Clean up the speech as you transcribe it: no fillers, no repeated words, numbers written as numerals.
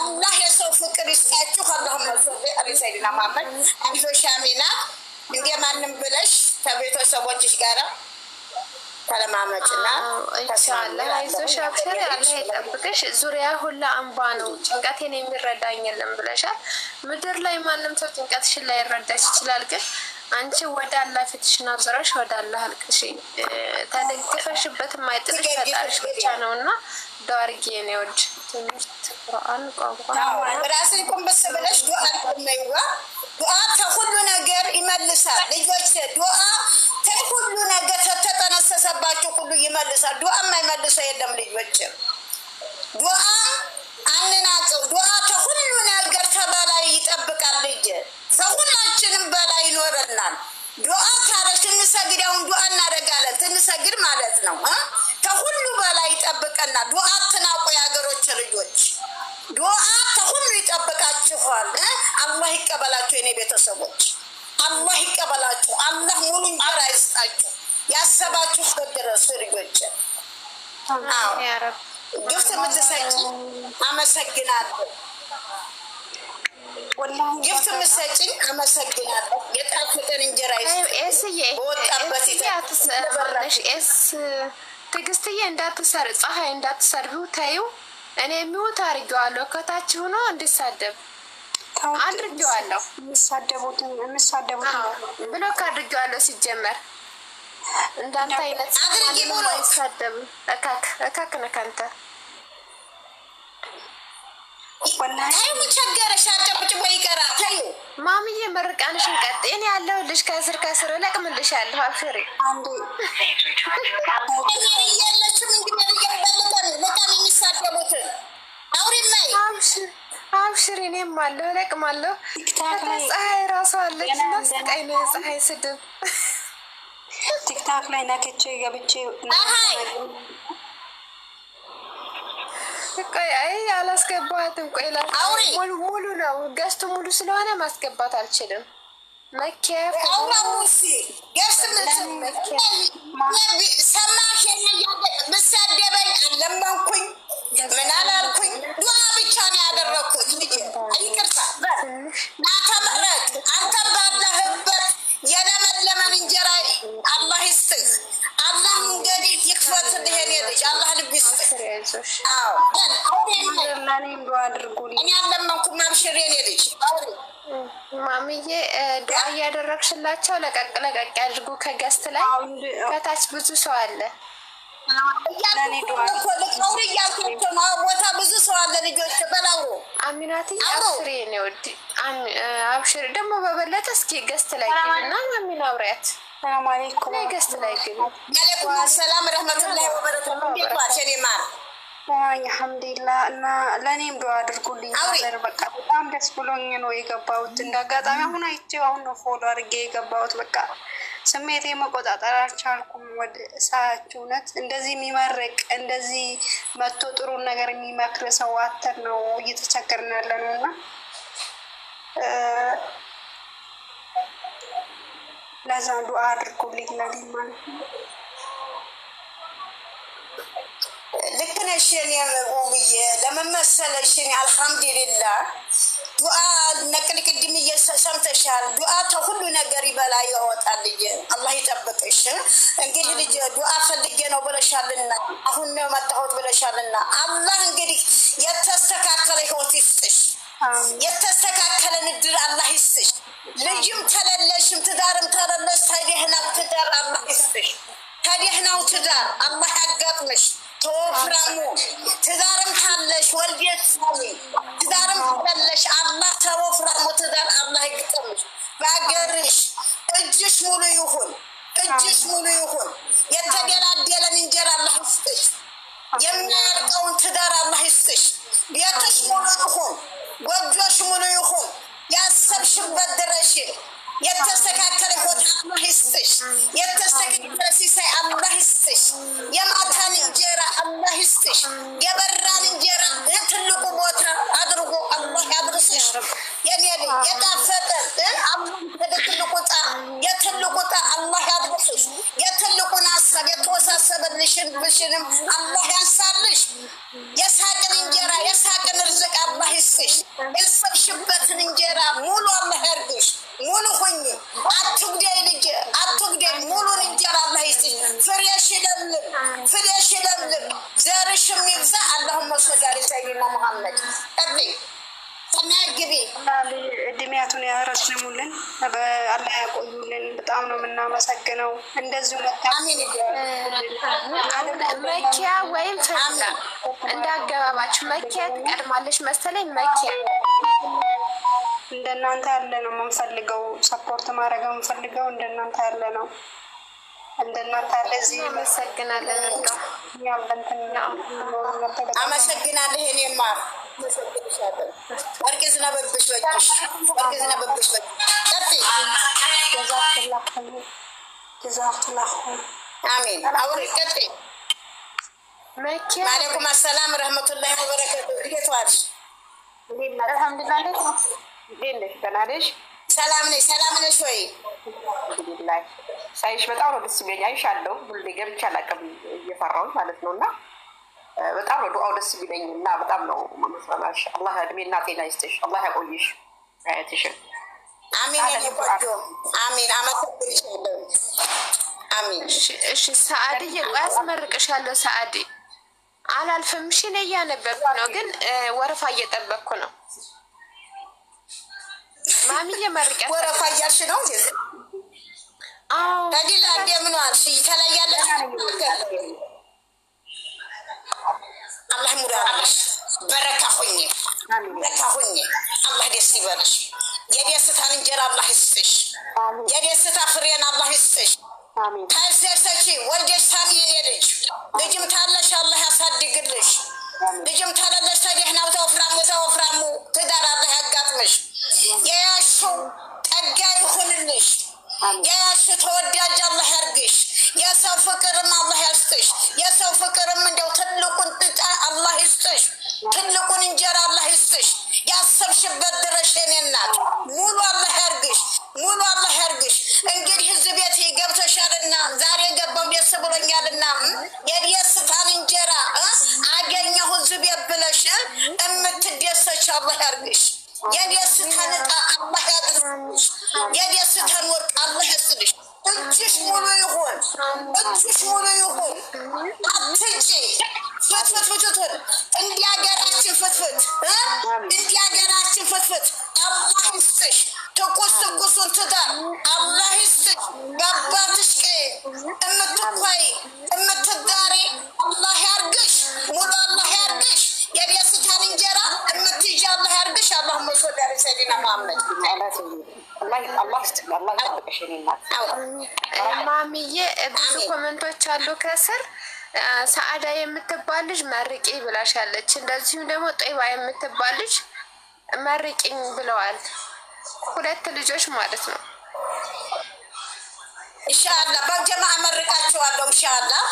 الله يسوع فكر يساعدك اللهم صل على سيدنا محمد أنتو شامينا እንዴ ማንም ብለሽ ከቤተሰቦችሽ ጋር ተለማመጭና ኢንሻአላህ አይዞሽ አብሽሪ አላህ ይጠብቅሽ ዙሪያ ሁላ አንባ ነው ጭንቀቴን የሚረዳኝ የለም ብለሻል ምድር ላይ ማንም ሰው ጭንቀትሽን ላይ ይረዳሽ ይችላል ግን አንቺ ወደ አላህ ፊትሽን አብዝረሽ ወደ አላህ አልቅሽ ተደግፈሽበት ማይጥልሽ ፈጣሪሽ ብቻ ነውና ዳርጌ ነው ወድ ትምህርት ቁርአን ቋንቋ ራስን ቆንበስ ብለሽ ዱዓ ነይዋ ዱዓ ከሁሉ ነገር ይመልሳል ልጆች ዱዓ ከሁሉ ነገር ተተነሰሰባችሁ ሁሉ ይመልሳል ዱዓ የማይመልሰው የለም ልጆች ዱዓ አንናቀው ዱዓ ከሁሉ ነገር ተበላይ ይጠብቃል ልጅ ሰውናችንም በላይ ይኖርናል ዱዓ ካረሽ እንሰግዳውን ዱዓ እናደርጋለን ትንሰግድ ማለት ነው ከሁሉ በላይ ይጠብቀናል ዱዓ ተናቆ ያገሮች ልጆች ዱዓ ከሁሉ ይጠብቃችኋል አላህ ይቀበላችሁ የኔ ቤተሰቦች አላህ ይቀበላችሁ አላህ ሙሉ እንጀራ ይስጣችሁ ያሰባችሁ ድረስ ልጆች አዎ ያ ረብ ግፍት ምትሰጪ አመሰግናለሁ ወላሂ ግፍት ምትሰጪ አመሰግናለሁ የጣፈጠን እንጀራ ይስጣችሁ ወጣበት ይተበረሽ ትግስትዬ እንዳትሰር ፀሐይ እንዳትሰርቢው ታዩ እኔ የሚውት አድርጌዋለሁ ከታች ሆኖ እንዲሳደብ አድርጌዋለሁ የሚሳደቡት ብሎክ አድርጌዋለሁ ሲጀመር እንዳንተ አይነት ማንም አይሳደብ እካክ ነካንተ ወላሂ ሙቸገረሽ አጨብጭ ወይ ቀራ ታዩ ማሚዬ መርቃንሽን ቀጥ እኔ ያለሁልሽ ከስር እለቅምልሻለሁ አብሽሪ አንዴ ያለችም እንግዲህ ያለበለጠን ለካን የሚሳደቡት አውሪማይ አብሽሪ እኔም አለሁ እለቅማለሁ ፀሐይ ራሷ አለች መስቀይ ነው ፀሐይ ስድብ ቲክታክ ላይ ነክቼ ገብቼ ቆይ አይ አላስገባትም ቆይ ሙሉ ነው ገስቱ ሙሉ ስለሆነ ማስገባት አልችልም መከፍ አውራውሲ ገስት ሰማሽ በሰደበኝ ለማንኩኝ ምን አላልኩኝ ዱዓ ብቻ ነው ያደረኩት ልጅ አይቅርታ ናታ ማለት አንተ ባለህበት የለመለመን እንጀራ አላህ ይስጥህ አላህ እንግዲህ ይክፈትልህ የኔ ልጅ አላህ ልብ ይስጥህ አዎ ለኔም ዱዓ አድርጉልኝ እኔ አለማንኩም አብሽር የኔ ልጅ ማሚዬ ዱዓ እያደረግሽላቸው ለቀቅ ያድርጉ ከገስት ላይ ከታች ብዙ ሰው አለ ለኔ ዱዓ ቦታ ብዙ ሰው አለ ልጆች በላው አሚናቲ አብሽሪ ነው አብሽሪ ደግሞ በበለጠ እስኪ ገስት ላይ ግቢና ማሚና አብሪያት ሰላም አለይኩም ገስት ላይ ግቢ ወአለይኩም ሰላም ረህመቱላሂ ወበረካቱሁ ቢቋቸኔ ማር አልሐምዱሊላህ እና ለኔም ዱዓ አድርጉልኝ አለር በቃ በጣም ደስ ብሎኝ ነው የገባሁት እንዳጋጣሚ አሁን አይቼው አሁን ነው ፎሎ አድርጌ የገባሁት በቃ ስሜቴ መቆጣጠር አልቻልኩም ወደ ሳያችሁ ነት እንደዚህ የሚመረቅ እንደዚህ መጥቶ ጥሩ ነገር የሚመክር ሰው አተር ነው እየተቸገርን ያለነውና ለዛ ዱዓ አድርጉልኝ ለኔ ማለት ነው ልክ ነሽ የኔ ውብዬ ለምን መሰለሽ አልሐምዱሊላህ ዱዓ ነቅልቅድም እየሰምተሻል ዱዓ ከሁሉ ነገር ይበላይ ያወጣል ልጅ አላህ ይጠብቅሽ እንግዲህ ልጅ ዱዓ ፈልጌ ነው ብለሻልና አሁን ነው መጣሁት ብለሻልና አላህ እንግዲህ የተስተካከለ ህይወት ይስጥሽ የተስተካከለ ንድር አላህ ይስጥሽ ልጅም ተለለሽም ትዳርም ተለለሽ ታዲህናው ትዳር አላህ ይስጥሽ ታዲህናው ትዳር አላህ ያጋጥምሽ ተወፍራሙ ትዳርም ካለሽ ወልዴት ትዳርም ካለሽ አላህ ተወፍራሙ ትዳር አላህ ይግጠምሽ ባገርሽ እጅሽ ሙሉ ይሁን የተደላደለን እንጀራ አላህ ይስጥሽ የሚያርቀውን ትዳር አላህ ይስጥሽ ቤትሽ ሙሉ ይሁን ጎጆሽ ሙሉ ይሁን ያሰብሽበት ድረሽ የተስተካከለ ህይወት አላህ ይስጥሽ የተስተካከለ ሲሳይ አላህ ይስጥሽ የማታን እንጀራ አላህ ይስጥሽ የበራን እንጀራ ትልቁ ቦታ አድርጎ አላህ ያድርስሽ የኔ የጣፈጠ አላህ የትልቁ ጣ አላህ ያድርስሽ የሳቅልሽን ብሽንም አላህ ያንሳልሽ። የሳቅን እንጀራ የሳቅን ርዝቅ አላህ ይስጥሽ። የሰብሽበትን እንጀራ ሙሉ አላህ ያርግሽ። ሙሉ ሁኚ፣ አትጉደይ ልጄ አትጉደይ። ሙሉን እንጀራ አላህ ይስጥሽ። ፍሬሽ ይለምልም፣ ፍሬሽ ይለምልም፣ ዘርሽም ይብዛ። አላሁመ ሰሊ ዐላ ሰይድና ሙሐመድ ተናግቢ እድሜያቱን ያረዝሙልን፣ አላህ ያቆዩልን። በጣም ነው የምናመሰግነው። እንደዚሁ መኪያ ወይም ፈላ እንዳገባባችሁ መኪያ ትቀድማለች መሰለኝ። መኪያ እንደናንተ ያለ ነው የምንፈልገው፣ ሰፖርት ማድረግ የምንፈልገው እንደናንተ ያለ ነው። እንደናንተ ያለ እዚህ አመሰግናለን። አመሰግናለሁ። እኔ ማር ወርቅ ዝናብብሽ ወጭሽ፣ ወርቅ ዝናብብሽ ወጭ ቀጥ ጀዛኩላሁ አሚን። አውሪ ቀጥ መኪያ ወአለይኩም አሰላም ረህመቱላሂ ወበረካቱ። እንዴት ዋልሽ? አልሐምዱሊላህ። ደህና ነሽ? ሰላም ነሽ? ሰላም ነሽ ወይ? አልሐምዱሊላህ። ሳይሽ በጣም ነው ደስ የሚለኝ። አይሻለሁ ሁሌ ገብቼ አላውቅም እየፈራሁኝ ማለት ነው። እና በጣም ነው ዱዓው ደስ የሚለኝ እና በጣም ነው ማመስገናሽ። አላህ እድሜና ጤና ይስጥሽ፣ አላህ ያቆይሽ አያትሽን። አሚን የቆጆ አሚን። አመሰግንሻለሁ። አሚን። እሺ ሰዓድዬ፣ ቆይ አስመርቅሻለሁ። ሰዓድ አላልፍም። እሺ እኔ እያነበብኩ ነው፣ ግን ወረፋ እየጠበቅኩ ነው። ማሚዬ መርቂያ ወረፋ እያልሽ ነው? አዎ ታዲያ እንደምን ዋልሽ? ተለያለሽ? አላህ ሙራራሽ በረካ ሁኚ፣ በረካ ሁኚ። አላህ ደስ ይበልሽ። የደስታን እንጀራ አላህ ይስጥሽ። የደስታ ፍሬን አላህ ይስጥሽ። ታስደሰች ወልደሽ ሳሚ የልጅ ልጅም ታለሽ አላህ ያሳድግልሽ። ልጅም ታለለሽ ተደህናው ተወፍራሙ ትዳር አላህ ያጋጥምሽ። የያሹ ጠጋ ይሁንልሽ። የያሹ ተወዳጅ አላህ ያርግሽ። የሰው ፍቅርም አላህ ያስጥሽ። የሰው ፍቅርም እንደው ትልቁን ጥጣ አላህ ይስጥሽ። ትልቁን እንጀራ አላህ ይስጥሽ። ያሰብሽበት ድረሽ የኔ እናት ሙሉ አላህ ያርግሽ። ሙሉ አላህ ያርግሽ። እንግዲህ እዚህ ቤት ገብተሻልና ዛሬ ገባው ደስ ብሎኛልና የደስታን እንጀራ አገኘሁ እዚህ ቤት ብለሽ እምትደሰች አላህ ያርግሽ። የደስታን ዕጣ አላህ ያድርግሽ። የደስታን ወርቅ አላህ ያስጥልሽ። እጅሽ ሙሉ ይሁን፣ እጅሽ ሙሉ ይሁን። አትጪ ፍትፍት እንዲህ ሀገራችን ፍትፍት እንዲህ ሀገራችን ፍትፍት አላህ ይስጥሽ። ትኩሱን ትዳር አላህ ይስጥሽ። በአባትሽ እምትኳይ እምትዳሪ አላህ ያርግሽ። ሙሉ አላህ ያርግሽ። የደስታን እንጀራ እምትይዥ አላህ ያርግሽ። አላሁመ ሰሊ ዐላ ሰይድና ሙሐመድ። ማሚዬ ብዙ ኮመንቶች አሉ ከስር። ሰዓዳ የምትባል ልጅ መርቂ ብላሻለች። እንደዚሁም ደግሞ ጦይባ የምትባል ልጅ መርቂኝ ብለዋል። ሁለት ልጆች ማለት ነው። ኢንሻአላህ በጀማ አመርቃቸዋለሁ ኢንሻአላህ።